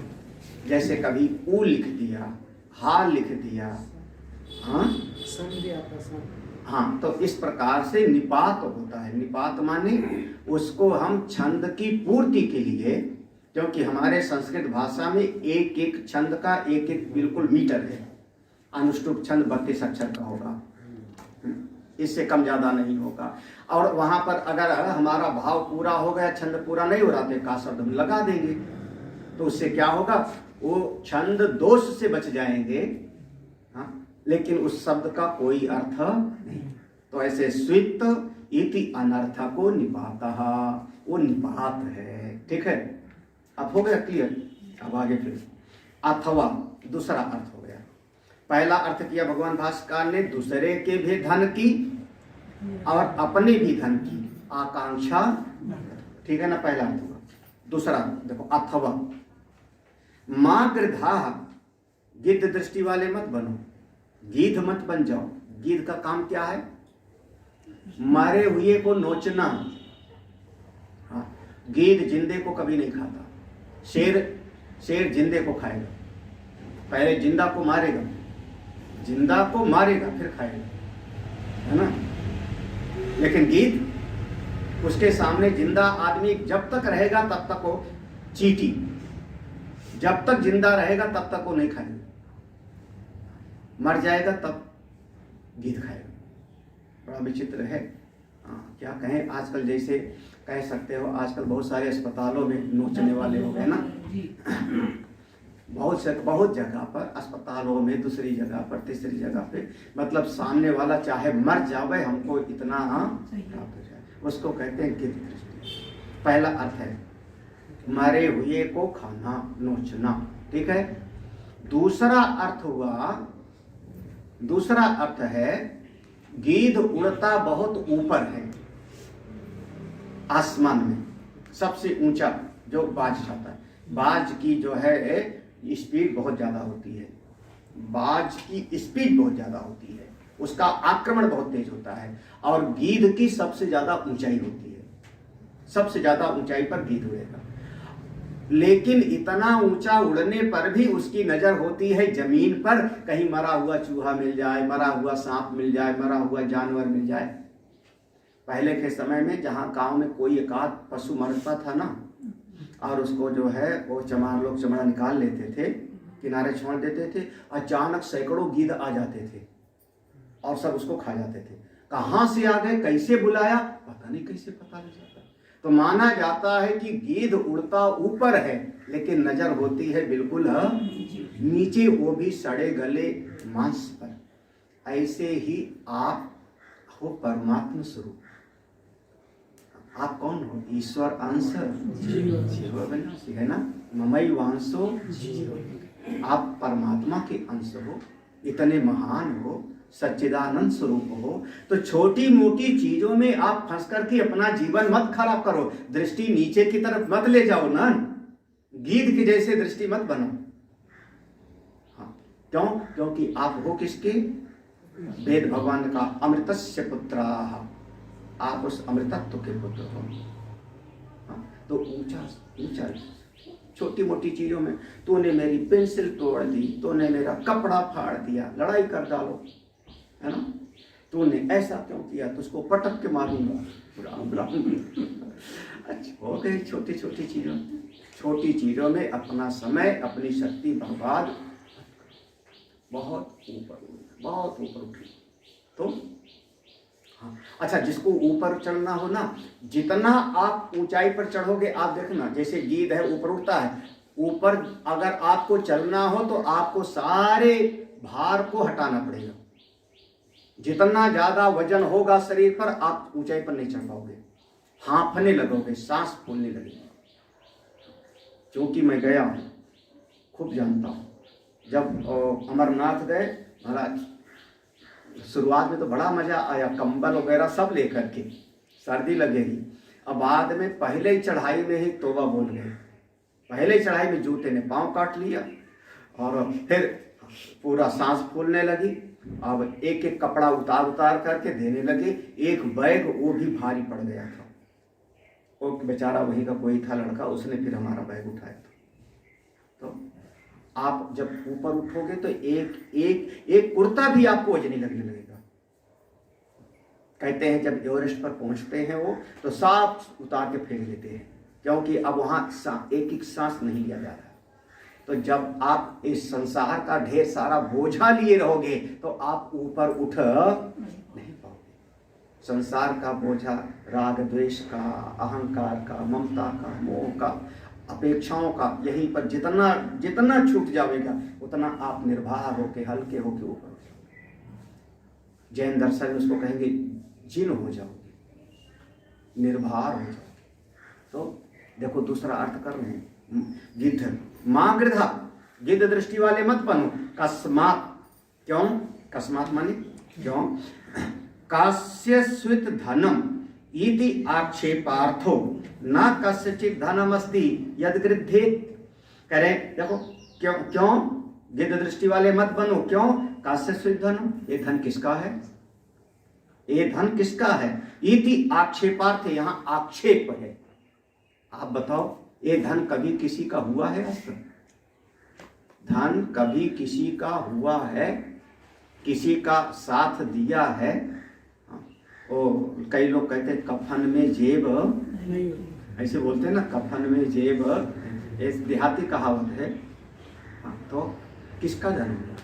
जैसे कभी ऊ लिख दिया, हा लिख दिया, हाँ, तो इस प्रकार से निपात होता है। निपात माने उसको हम छंद की पूर्ति के लिए, क्योंकि हमारे संस्कृत भाषा में एक एक छंद का एक एक बिल्कुल मीटर है। अनुष्टुप छंद 32 अक्षर का होगा, इससे कम ज्यादा नहीं होगा। और वहां पर अगर हमारा भाव पूरा हो गया, छंद पूरा नहीं हो रहा तो का शब्द हम लगा देंगे, तो उससे क्या होगा, वो छंद दोष से बच जाएंगे, हाँ, लेकिन उस शब्द का कोई अर्थ नहीं। तो ऐसे स्वित इति अनर्थ को निपातः, वो निपात है। ठीक है, अब हो गया क्लियर। अब आगे फिर अथवा दूसरा अर्थ हो गया। पहला अर्थ किया भगवान भास्कर ने दूसरे के भी धन की और अपने भी धन की आकांक्षा, ठीक है ना, पहला अर्थ हुआ। दूसरा देखो अथवा मां गृधा, गिद्ध दृष्टि वाले मत बनो, गीध मत बन जाओ। गीध का काम क्या है? मारे हुए को नोचना। हाँ, गीध जिंदे को कभी नहीं खाता। शेर जिंदे को खाएगा, पहले जिंदा को मारेगा, जिंदा को मारेगा फिर खाएगा, है ना। लेकिन गीध, उसके सामने जिंदा आदमी जब तक रहेगा तब तक वो चींटी, जब तक जिंदा रहेगा तब तक वो नहीं खाएगा, मर जाएगा तब गीध खाएगा। बड़ा विचित्र है। हाँ, क्या कहें, आजकल जैसे कह सकते हो, आजकल बहुत सारे अस्पतालों में नोचने वाले हो गए ना। बहुत जगह पर अस्पतालों में, दूसरी जगह पर, तीसरी जगह पे, मतलब सामने वाला चाहे मर जावे, हमको इतना प्राप्त हो जाए, उसको कहते हैं गिद्ध दृष्टि। पहला अर्थ है मरे हुए को खाना, नोचना। ठीक है। दूसरा अर्थ है गीध उड़ता बहुत ऊपर है, आसमान में सबसे ऊंचा जो बाज जाता है। बाज की जो है स्पीड बहुत ज्यादा होती है, बाज की स्पीड बहुत ज्यादा होती है, उसका आक्रमण बहुत तेज होता है, और गीध की सबसे ज्यादा ऊंचाई होती है, सबसे ज्यादा ऊंचाई पर गीध उड़ेगा। लेकिन इतना ऊंचा उड़ने पर भी उसकी नजर होती है जमीन पर, कहीं मरा हुआ चूहा मिल जाए, मरा हुआ सांप मिल जाए, मरा हुआ जानवर मिल जाए। पहले के समय में जहाँ गांव में कोई एकाध पशु मरता था ना, और उसको जो है वो चमार लोग चमड़ा निकाल लेते थे, किनारे छोड़ देते थे, अचानक सैकड़ों गीध आ जाते थे और सब उसको खा जाते थे। कहाँ से आ गए, कैसे बुलाया, पता नहीं, कैसे पता लग जाता। तो माना जाता है कि गीध उड़ता ऊपर है, लेकिन नजर होती है बिल्कुल नीचे, वो भी सड़े गले मांस पर। ऐसे ही आप हो परमात्मा स्वरूप। आप कौन हो? ईश्वर अंश जीव है ना, ममई वांसो। आप परमात्मा के अंश हो, इतने महान हो, सच्चिदानंद स्वरूप हो। तो छोटी मोटी चीजों में आप फंस करके अपना जीवन मत खराब करो, दृष्टि नीचे की तरफ मत ले जाओ ना, गीध के जैसे दृष्टि मत बनो। हाँ, क्यों? क्योंकि आप हो किसके? वेद भगवान का अमृतस्य पुत्राः, आप उस अमृतत्व के पुत्र हो। हाँ, तो ऊंचा छोटी मोटी चीजों में, तूने मेरी पेंसिल तोड़ दी, तूने मेरा कपड़ा फाड़ दिया, लड़ाई कर डालो, है ना, तूने ऐसा क्यों किया, तुझको पटक के मारूंगा। अच्छा, हो गई छोटी चीजों में अपना समय, अपनी शक्ति बर्बाद, बहुत ऊपर उठी। तो हाँ, अच्छा, जिसको ऊपर चढ़ना हो ना, जितना आप ऊंचाई पर चढ़ोगे, आप देखना, जैसे गीध है ऊपर उठता है, ऊपर अगर आपको चलना हो तो आपको सारे भार को हटाना पड़ेगा। जितना ज्यादा वजन होगा शरीर पर, आप ऊंचाई पर नहीं चढ़ पाओगे, हांफने लगोगे, सांस फूलने लगेगी। क्योंकि मैं गया हूं, खूब जानता हूं। जब अमरनाथ गए महाराज, शुरुआत में तो बड़ा मजा आया, कंबल वगैरह सब लेकर के, सर्दी लगेगी। अब बाद में पहले चढ़ाई में ही तौबा बोल गए, पहले चढ़ाई में जूते ने पांव काट लिया, और फिर पूरा सांस फूलने लगी। अब एक एक कपड़ा उतार करके देने लगे, एक बैग वो भी भारी पड़ गया था, वो बेचारा वहीं का कोई था लड़का, उसने फिर हमारा बैग उठाया था। तो आप जब ऊपर उठोगे तो एक कुर्ता भी आपको वजनी लगने लगेगा। कहते हैं जब एवरेस्ट पर पहुंचते हैं वो, तो साफ उतार के फेंक देते हैं, क्योंकि अब वहां एक सांस नहीं लिया जा रहा है। तो जब आप इस संसार का ढेर सारा बोझा लिए रहोगे तो आप ऊपर उठ नहीं पाओगे। संसार का बोझा, राग द्वेष का, अहंकार का, ममता का, मोह का, अपेक्षाओं का यहीं पर जितना जितना छूट जाएगा उतना आप निर्भय होके हल्के होके ऊपर हो जाओगे। जैन दर्शन में उसको कहेंगे जिन हो जाओगे, निर्भर हो जाओगे। तो देखो दूसरा अर्थ कर रहे हैं, गिद्ध मां गृधा, गिद्ध दृष्टि वाले मत बनो। कस्मात, क्यों? कस्मात माने क्यों? कास्य स्वित धनम इति आक्षेपार्थो न कस्यचित धनमस्ति यद गृद्धेत। करें देखो क्यों, क्यों गिद्ध दृष्टि वाले मत बनो, क्यों? कास्य स्वित धनम, ये धन किसका है? ये धन किसका है? इति आक्षेपार्थ, यहां आक्षेप है। आप बताओ ये धन कभी किसी का हुआ है? आज तक धन कभी किसी का हुआ है? किसी का साथ दिया है? ओ कई लोग कहते हैं कफन में जेब, ऐसे बोलते हैं ना, कफन में जेब, एक देहाती कहावत है। तो किसका धन हुआ?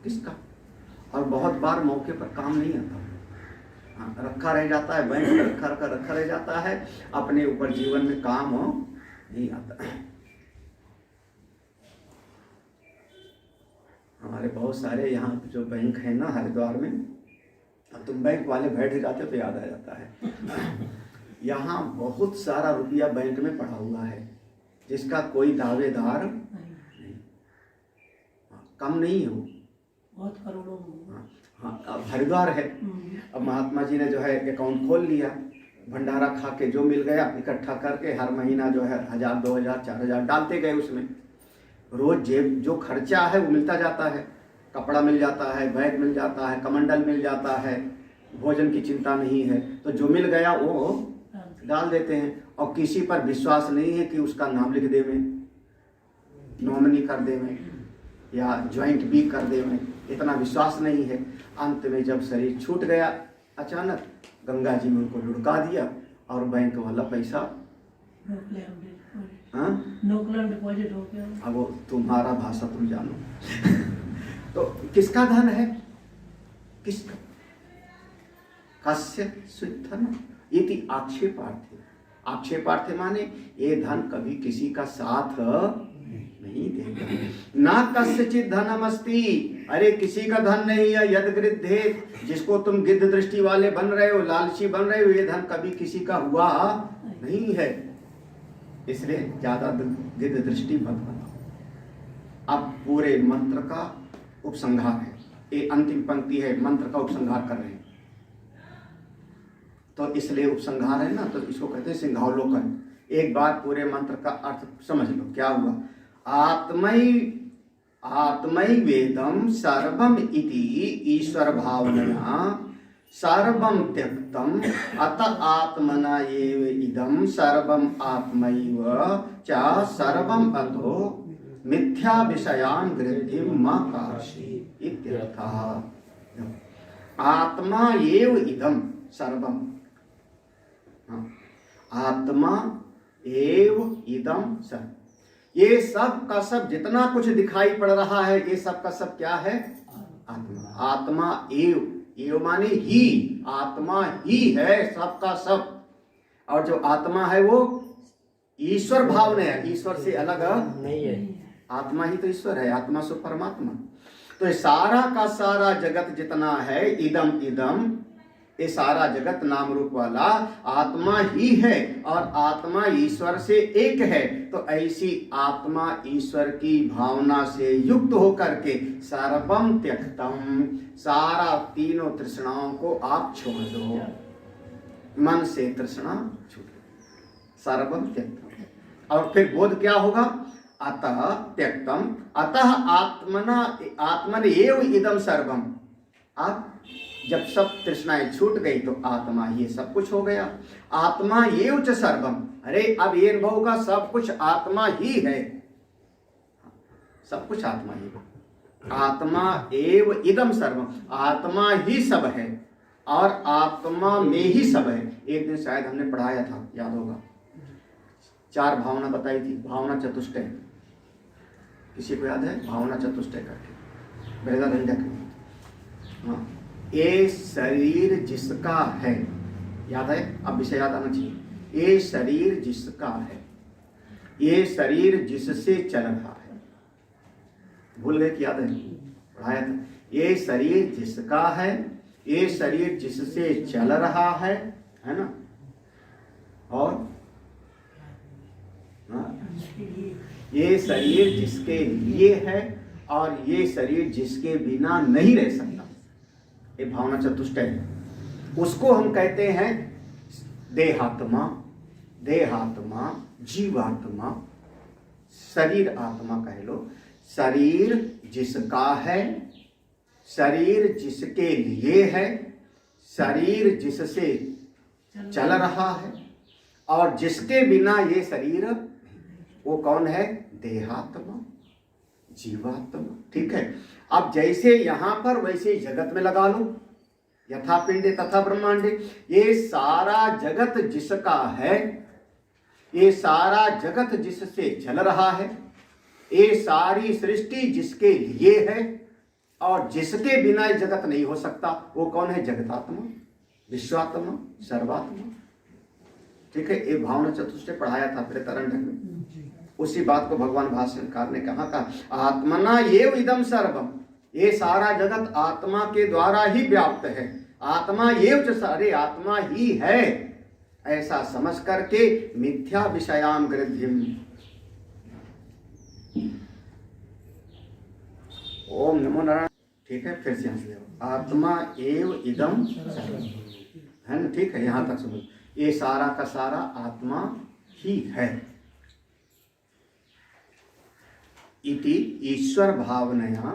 किसका? और बहुत बार मौके पर काम नहीं आता, रखा रह जाता है, बैंक में रखा रह जाता है, अपने ऊपर जीवन में काम नहीं आता। हमारे बहुत सारे यहाँ जो बैंक है ना हरिद्वार में, तुम बैंक वाले बैठ जाते हो तो याद आ जाता है। यहाँ बहुत सारा रुपया बैंक में पड़ा हुआ है जिसका कोई दावेदार नहीं, कम नहीं हो, बहुत करोड़ों। हाँ, अब हरिद्वार है, अब महात्मा जी ने जो है अकाउंट खोल लिया, भंडारा खा के जो मिल गया इकट्ठा करके हर महीना जो है 1000, 2000, 4000 डालते गए उसमें। रोज जेब जो खर्चा है वो मिलता जाता है, कपड़ा मिल जाता है, बैग मिल जाता है, कमंडल मिल जाता है, भोजन की चिंता नहीं है, तो जो मिल गया वो डाल देते हैं। और किसी पर विश्वास नहीं है कि उसका नाम लिख दे में, नॉमिनी कर दे में, या ज्वाइंट भी कर दे में, इतना विश्वास नहीं है। अंत में जब शरीर छूट गया अचानक गंगा जी में उनको लुढ़का दिया और बैंक वाला पैसा डिपॉजिट हो गया। अब वो तुम्हारा भाषा तुम जानो। तो किसका धन है? किसका? कस्य स्वित धन इति आक्षेपार्थे। आक्षेपार्थे माने ये धन कभी किसी का साथ नहीं देगा। ना कस्यचित धनमस्ति, अरे किसी का धन नहीं है। यद गृद्धेत, जिसको तुम गिद्ध दृष्टि वाले बन रहे हो, लालची बन रहे हो, ये धन कभी किसी का हुआ नहीं है। इसलिए ज्यादा गिद्ध दृष्टि मत बनाओ। अब पूरे मंत्र का उपसंहार है, ये अंतिम पंक्ति है, मंत्र का उपसंहार कर रहे हैं। तो इसलिए उपसंहार है ना, तो इसको कहते हैं सिंहावलोकन। एक बार पूरे मंत्र का अर्थ समझ लो क्या हुआ। आत्मै वेदम सर्वम इति ईश्वर भावनया सर्वम त्यक्तम अत आत्मना एव इदम सर्वम आत्मैव च सर्वम अतो मिथ्या विषयान गृह्य मा काशी इत्यर्थः। आत्मा एव इदम सर्वम, आत्मा एव इदम सर्व, ये सब का सब जितना कुछ दिखाई पड़ रहा है ये सब का सब क्या है? आत्मा। आत्मा एव, एव माने ही, आत्मा ही है सब का सब। और जो आत्मा है वो ईश्वर भाव में है, ईश्वर से अलग नहीं है। आत्मा ही तो ईश्वर है, आत्मा सो परमात्मा। तो ये सारा का सारा जगत जितना है, इदम इदम, ये सारा जगत नाम रूप वाला आत्मा ही है और आत्मा ईश्वर से एक है। तो ऐसी आत्मा ईश्वर की भावना से युक्त होकर के सर्वम त्यक्तम, सारा तीनों तृष्णाओं को आप छोड़ दो। मन से तृष्णा छूट, सर्वम त्यक्तम। और फिर बोध क्या होगा? अतः त्यक्तम, अतः आत्मन एव इदम सर्वम। आप जब सब तृष्णाएं छूट गई तो आत्मा ये सब कुछ हो गया। आत्मा एव च सर्वम, अरे अब ये अनुभव का सब कुछ आत्मा ही है, सब कुछ आत्मा ही है। आत्मा एव इदम सर्वम, आत्मा ही सब है और आत्मा में ही सब है। एक दिन शायद हमने पढ़ाया था, याद होगा, 4 भावना बताई थी, भावना चतुष्टय। किसी को याद है? भावना चतुष्टय करके बृहदारण्यक। हाँ, ये शरीर जिसका है, याद है? अब विषय याद आना चाहिए। ये शरीर जिसका है, ये शरीर जिससे चल रहा है, भूल गए कि याद है, पढ़ाया था। ये शरीर जिसका है, ये शरीर जिससे चल रहा है ना, और ये शरीर जिसके लिए है और ये शरीर जिसके बिना नहीं रह सकता, ये भावना चतुष्टय है। उसको हम कहते हैं देहात्मा, देहात्मा, जीवात्मा, शरीर आत्मा कह लो। शरीर जिसका है, शरीर जिसके लिए है, शरीर जिससे चल रहा है और जिसके बिना ये शरीर, वो कौन है? देहात्मा, जीवात्मा। ठीक है। अब जैसे यहां पर वैसे जगत में लगा लो, यथा पिंडे तथा ब्रह्मांडे। ये सारा जगत जिसका है, ये सारा जगत जिससे चल रहा है, ये सारी सृष्टि जिसके लिए है और जिसके बिना ये जगत नहीं हो सकता, वो कौन है? जगतात्मा, विश्वात्मा, सर्वात्मा। ठीक है। ये भावना चतुष्टय पढ़ाया था प्रेतरंडक में। उसी बात को भगवान भाष्यकार ने कहा आत्मना एव इदम सर्वम, ये सारा जगत आत्मा के द्वारा ही व्याप्त है। आत्मा एव च, सारे आत्मा ही है, ऐसा समझ करके मिथ्या विषयाम गृध्यम। ओम नमो नारायण। ठीक है, फिर से हंस ले। आत्मा एव इदम सर्वम, है ना? ठीक है, यहां तक समझ। ये सारा का सारा आत्मा ही है। इति ईश्वर भावनया,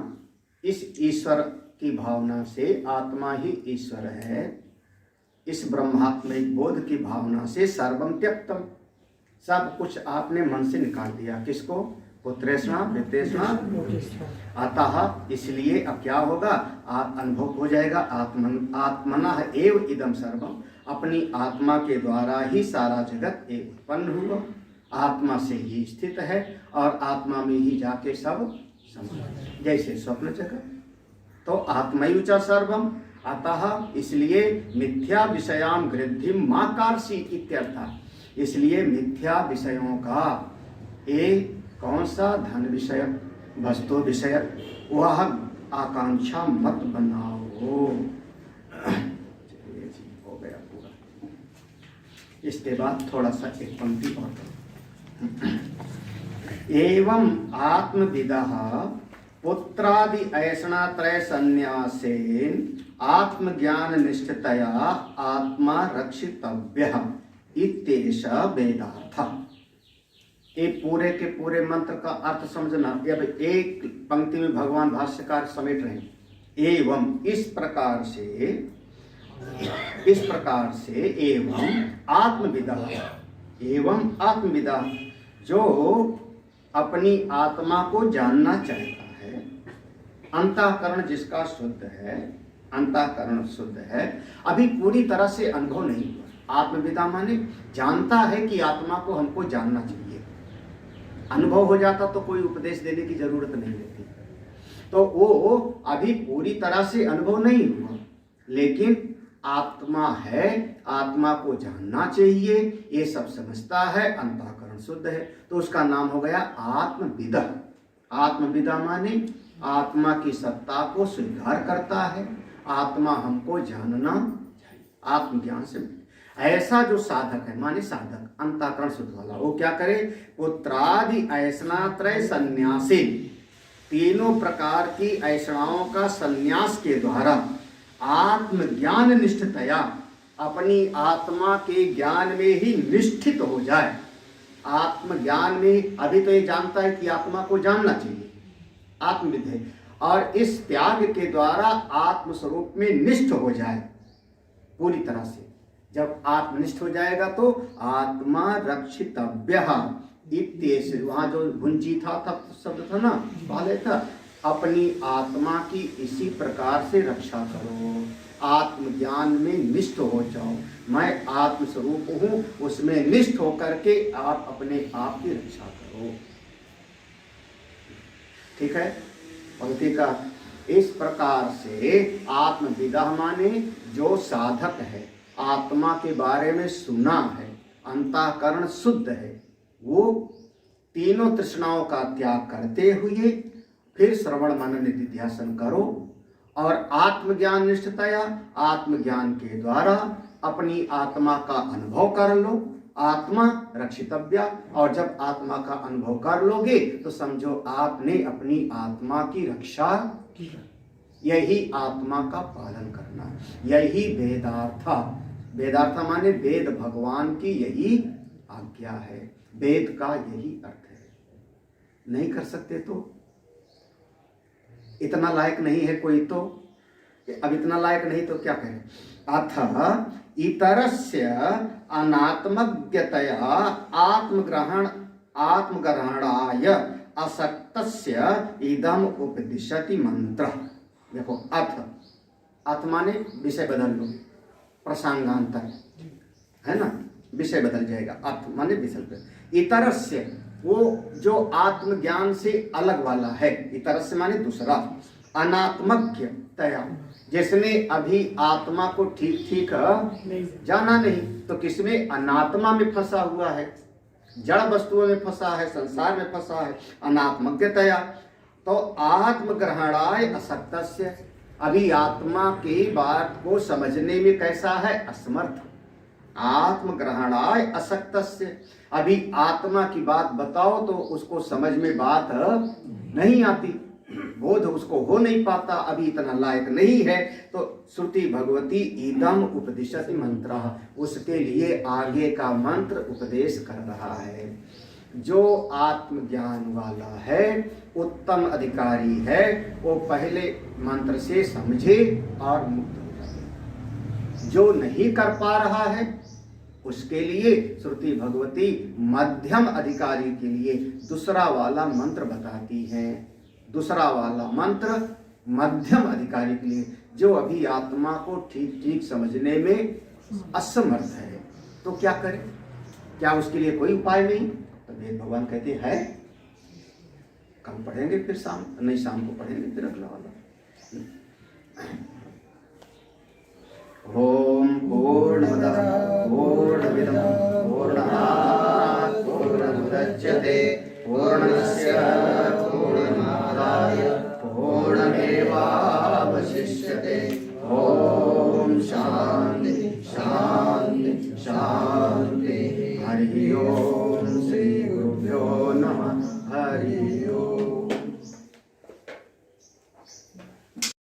इस ईश्वर की भावना से, आत्मा ही ईश्वर है, इस ब्रह्मात्मिक बोध की भावना से सर्वम त्यक्तम, सब कुछ आपने मन से निकाल दिया। किसको? पुत्रेष्णा वित्तेष्णा। अतः इसलिए अब क्या होगा? अनुभव हो जाएगा आत्मना एव इदम सर्वम, अपनी आत्मा के द्वारा ही सारा जगत एक उत्पन्न हुआ, आत्मा से ही स्थित है और आत्मा में ही जाके सब समा। जैसे स्वप्न जगत, तो आत्मयुचा सर्वम, अतः इसलिए मिथ्या विषयाम गृद्धिम मा कार्षी इत्यर्थ। इसलिए मिथ्या विषयों का एक कौन सा? धन विषय, वस्तु विषय, वह आकांक्षा मत बनाओ। चलिए जी, हो गया पूरा। इसके बाद थोड़ा सा एक पंक्ति और। एवं आत्मविदः पुत्रादि ऐषणात्रय संन्यासेन आत्मज्ञान निष्ठतया आत्मा रक्षितव्यः इत्येष वेदार्थः। ये पूरे के पूरे मंत्र का अर्थ समझना। अब एक पंक्ति में भगवान भाष्यकार समेट रहे हैं। एवं इस प्रकार से, एवं आत्मविदा, एवं आत्मविदा, जो अपनी आत्मा को जानना चाहता है, अंतःकरण जिसका शुद्ध है, अंतःकरण शुद्ध है, अभी पूरी तरह से अनुभव नहीं हुआ। आत्मविदा माने जानता है कि आत्मा को हमको जानना चाहिए। अनुभव हो जाता तो कोई उपदेश देने की जरूरत नहीं रहती। तो वो अभी पूरी तरह से अनुभव नहीं हुआ, लेकिन आत्मा है, आत्मा को जानना चाहिए, ये सब समझता है, अंतःकरण शुद्ध है, तो उसका नाम हो गया आत्मविदा। आत्मविदा माने आत्मा की सत्ता को स्वीकार करता है, आत्मा हमको जानना चाहिए, आत्मज्ञान से। ऐसा जो साधक है, माने साधक अंतःकरण शुद्ध वाला, वो क्या करे? पुत्रादि ऐषणात्रय संन्यासे, तीनों प्रकार की ऐषणाओं का संन्यास के द्वारा आत्मज्ञान निष्ठतया, अपनी आत्मा के ज्ञान में ही निष्ठित हो जाए। आत्मज्ञान में अभी तो ये जानता है कि आत्मा को जानना चाहिए, आत्मविद है, और इस त्याग के द्वारा आत्मस्वरूप में निष्ठ हो जाए पूरी तरह से। जब आत्मनिष्ठ हो जाएगा तो आत्मा रक्षितव्यः इत्येष, वहां जो भुंजी था तब शब्द था ना, पहले था, अपनी आत्मा की इसी प्रकार से रक्षा करो, आत्मज्ञान में निष्ठ हो जाओ। मैं आत्मस्वरूप हूँ, उसमें निष्ठ होकर के आप अपने आप की रक्षा करो। ठीक है। पंक्ति का इस प्रकार से आत्मविदा माने जो साधक है, आत्मा के बारे में सुना है, अंतःकरण शुद्ध है, वो तीनों तृष्णाओं का त्याग करते हुए फिर श्रवण मनन निधिध्यासन करो और आत्मज्ञान निष्ठतया आत्मज्ञान के द्वारा अपनी आत्मा का अनुभव कर लो। आत्मा रक्षितव्या, और जब आत्मा का अनुभव कर लोगे तो समझो आपने अपनी आत्मा की रक्षा की। यही आत्मा का पालन करना, यही वेदार्थ। वेदार्थ माने वेद भगवान की यही आज्ञा है, वेद का यही अर्थ है। नहीं कर सकते तो इतना लायक नहीं है कोई, तो अब इतना लायक नहीं तो क्या करें। अथ इतरस्य अनात्मज्ञतया आत्मग्रहणाय असक्तस्य इदम उपदिशति मंत्र। देखो अथ माने विषय बदल लो, प्रसंगांतर है ना, विषय बदल जाएगा। अथ माने विषय बदल। इतरस्य वो जो आत्मज्ञान से अलग वाला है, इतरस्य माने दूसरा। अनात्मज्ञ तया, जिसने अभी आत्मा को ठीक ठीक जाना नहीं, तो किसमें? अनात्मा में फंसा हुआ है, जड़ वस्तुओं में फंसा है, संसार में फंसा है। अनात्मज्ञतया तो आत्मग्रहणाय असक्तस्य, अभी आत्मा की बात को समझने में कैसा है? असमर्थ। आत्मग्रहणाय असक्तस्य, अभी आत्मा की बात बताओ तो उसको समझ में बात नहीं आती, बोध उसको हो नहीं पाता, अभी इतना लायक नहीं है। तो श्रुति भगवती इदम उपदिशति मंत्र, उसके लिए आगे का मंत्र उपदेश कर रहा है। जो आत्मज्ञान वाला है, उत्तम अधिकारी है, वो पहले मंत्र से समझे और मुक्त हो जाए। जो नहीं कर पा रहा है उसके लिए श्रुति भगवती मध्यम अधिकारी के लिए दूसरा वाला मंत्र बताती है। दूसरा वाला मंत्र मध्यम अधिकारी के लिए, जो अभी आत्मा को ठीक ठीक समझने में असमर्थ है, तो क्या करे? क्या उसके लिए कोई उपाय नहीं? तो वेद भगवान कहते हैं कल पढ़ेंगे, फिर शाम नहीं, शाम को पढ़ेंगे फिर अगला वाला। ओम पूर्णमदः पूर्णमिदं पूर्णात् पूर्णमुदच्यते पूर्णस्य पूर्णमादाय पूर्णमेवावशिष्यते। ओम शांति।